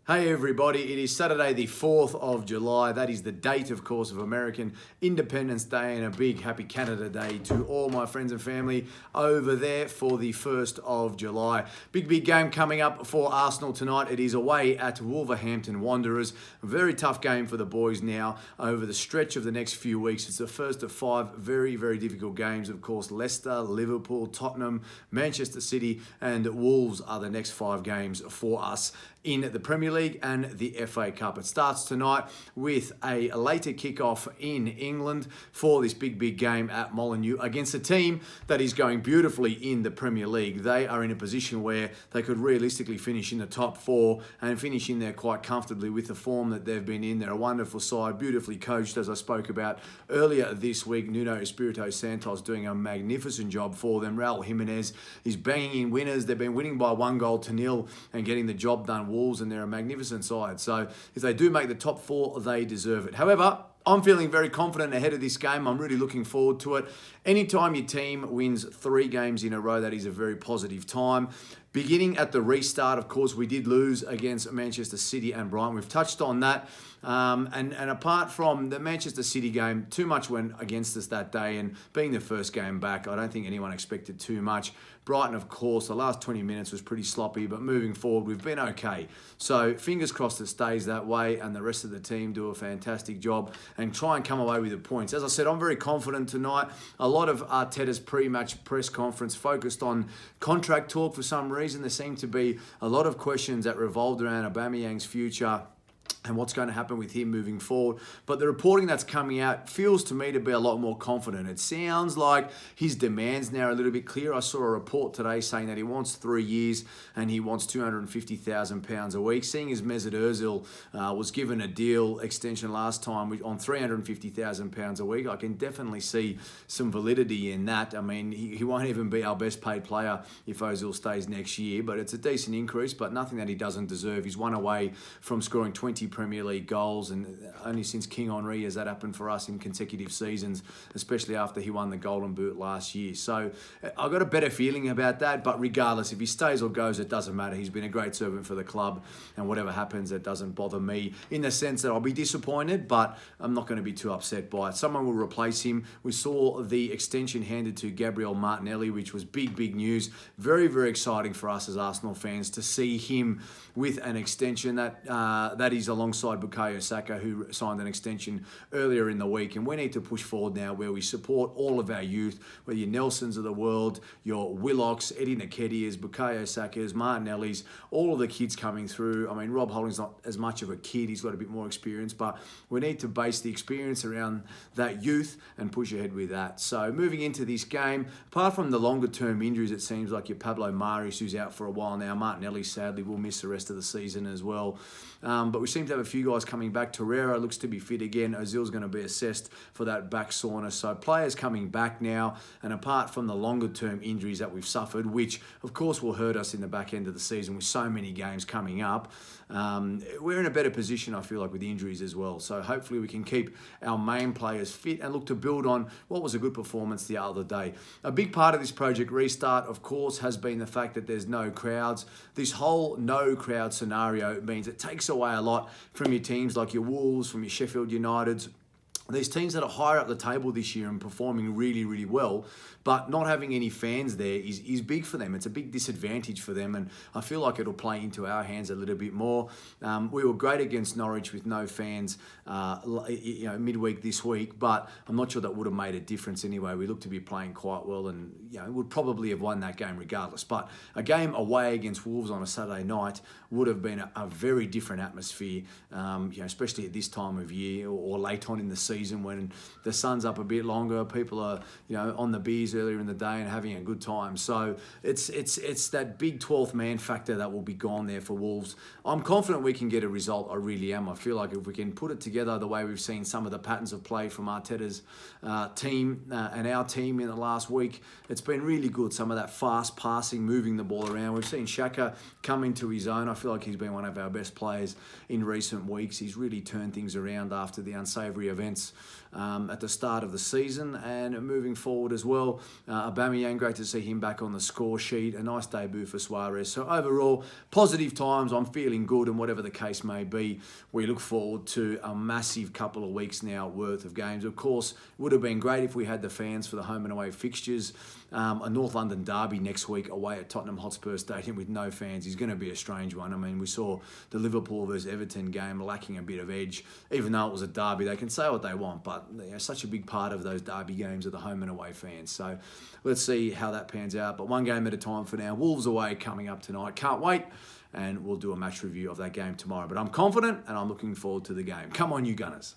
Hey everybody, it is Saturday the 4th of July. That is the date, of course, of American Independence Day, and a big happy Canada Day to all my friends and family over there for the 1st of July. Big game coming up for Arsenal tonight. It is away at Wolverhampton Wanderers. A very tough game for the boys now over the stretch of the next few weeks. It's the first of 5 very difficult games. Of course, Leicester, Liverpool, Tottenham, Manchester City and Wolves are the next 5 games for us in the Premier League and the FA Cup. It starts tonight with a later kickoff in England for this big game at Molineux against a team that is going beautifully in the Premier League. They are in a position where they could realistically finish in the top 4 and finish in there quite comfortably with the form that they've been in. They're a wonderful side, beautifully coached, as I spoke about earlier this week. Nuno Espirito Santos doing a magnificent job for them. Raul Jimenez is banging in winners. They've been winning by 1-0 and getting the job done. Wolves, and they're a magnificent side. So if they do make the top 4, they deserve it. However, I'm feeling very confident ahead of this game. I'm really looking forward to it. Anytime your team wins 3 games in a row, that is a very positive time. Beginning at the restart, of course, we did lose against Manchester City and Brighton. We've touched on that. And apart from the Manchester City game, too much went against us that day. And being the first game back, I don't think anyone expected too much. Brighton, of course, the last 20 minutes was pretty sloppy, but moving forward, we've been okay. So fingers crossed it stays that way and the rest of the team do a fantastic job and try and come away with the points. As I said, I'm very confident tonight. A lot of Arteta's pre-match press conference focused on contract talk for some reason. There seemed to be a lot of questions that revolved around Aubameyang's future and what's going to happen with him moving forward. But the reporting that's coming out feels to me to be a lot more confident. It sounds like his demands now are a little bit clear. I saw a report today saying that he wants 3 years and he wants £250,000 a week. Seeing as Mesut Ozil was given a deal extension last time on £350,000 a week, I can definitely see some validity in that. I mean, he won't even be our best paid player if Ozil stays next year, but it's a decent increase, but nothing that he doesn't deserve. He's one away from scoring 20 Premier League goals, and only since King Henry has that happened for us in consecutive seasons, especially after he won the Golden Boot last year. So I've got a better feeling about that, but regardless, if he stays or goes, it doesn't matter. He's been a great servant for the club, and whatever happens, it doesn't bother me in the sense that I'll be disappointed, but I'm not going to be too upset by it. Someone will replace him. We saw the extension handed to Gabriel Martinelli, which was big news. Very exciting for us as Arsenal fans to see him with an extension that is alongside Bukayo Saka, who signed an extension earlier in the week. And we need to push forward now where we support all of our youth, whether your Nelsons of the world, your Willocks, Eddie Nketiahs, Bukayo Sakas, Martinellis, all of the kids coming through. I mean, Rob Holding's not as much of a kid. He's got a bit more experience, but we need to base the experience around that youth and push ahead with that. So moving into this game, apart from the longer term injuries, it seems like your Pablo Maris, who's out for a while now. Martinelli sadly will miss the rest of the season as well. But we seem to have a few guys coming back. Torreira looks to be fit again. Ozil's going to be assessed for that back soreness. So players coming back now, and apart from the longer term injuries that we've suffered, which of course will hurt us in the back end of the season with so many games coming up, we're in a better position, I feel like, with the injuries as well. So hopefully we can keep our main players fit and look to build on what was a good performance the other day. A big part of this Project Restart, of course, has been the fact that there's no crowds. This whole no crowd scenario means it takes away a lot from your teams like your Wolves, from your Sheffield Uniteds. These teams that are higher up the table this year and performing really well, but not having any fans there is big for them. It's a big disadvantage for them, and I feel like it'll play into our hands a little bit more. We were great against Norwich with no fans midweek this week, but I'm not sure that would have made a difference anyway. We look to be playing quite well, and would probably have won that game regardless. But a game away against Wolves on a Saturday night would have been a very different atmosphere, especially at this time of year or late on in the season when the sun's up a bit longer, people are on the beers earlier in the day and having a good time. So it's that big 12th man factor that will be gone there for Wolves. I'm confident we can get a result. I really am. I feel like if we can put it together the way we've seen some of the patterns of play from Arteta's team and our team in the last week, it's been really good. Some of that fast passing, moving the ball around. We've seen Xhaka come into his own. I feel like he's been one of our best players in recent weeks. He's really turned things around after the unsavoury events confidence at the start of the season and moving forward as well. Aubameyang, great to see him back on the score sheet. A nice debut for Suarez. So overall, positive times. I'm feeling good, and whatever the case may be, we look forward to a massive couple of weeks now worth of games. Of course, it would have been great if we had the fans for the home and away fixtures. A North London derby next week away at Tottenham Hotspur Stadium with no fans is going to be a strange one. I mean, we saw the Liverpool versus Everton game lacking a bit of edge. Even though it was a derby, they can say what they want, but such a big part of those derby games are the home and away fans. So let's see how that pans out. But one game at a time for now. Wolves away coming up tonight. Can't wait. And we'll do a match review of that game tomorrow. But I'm confident and I'm looking forward to the game. Come on, you Gunners.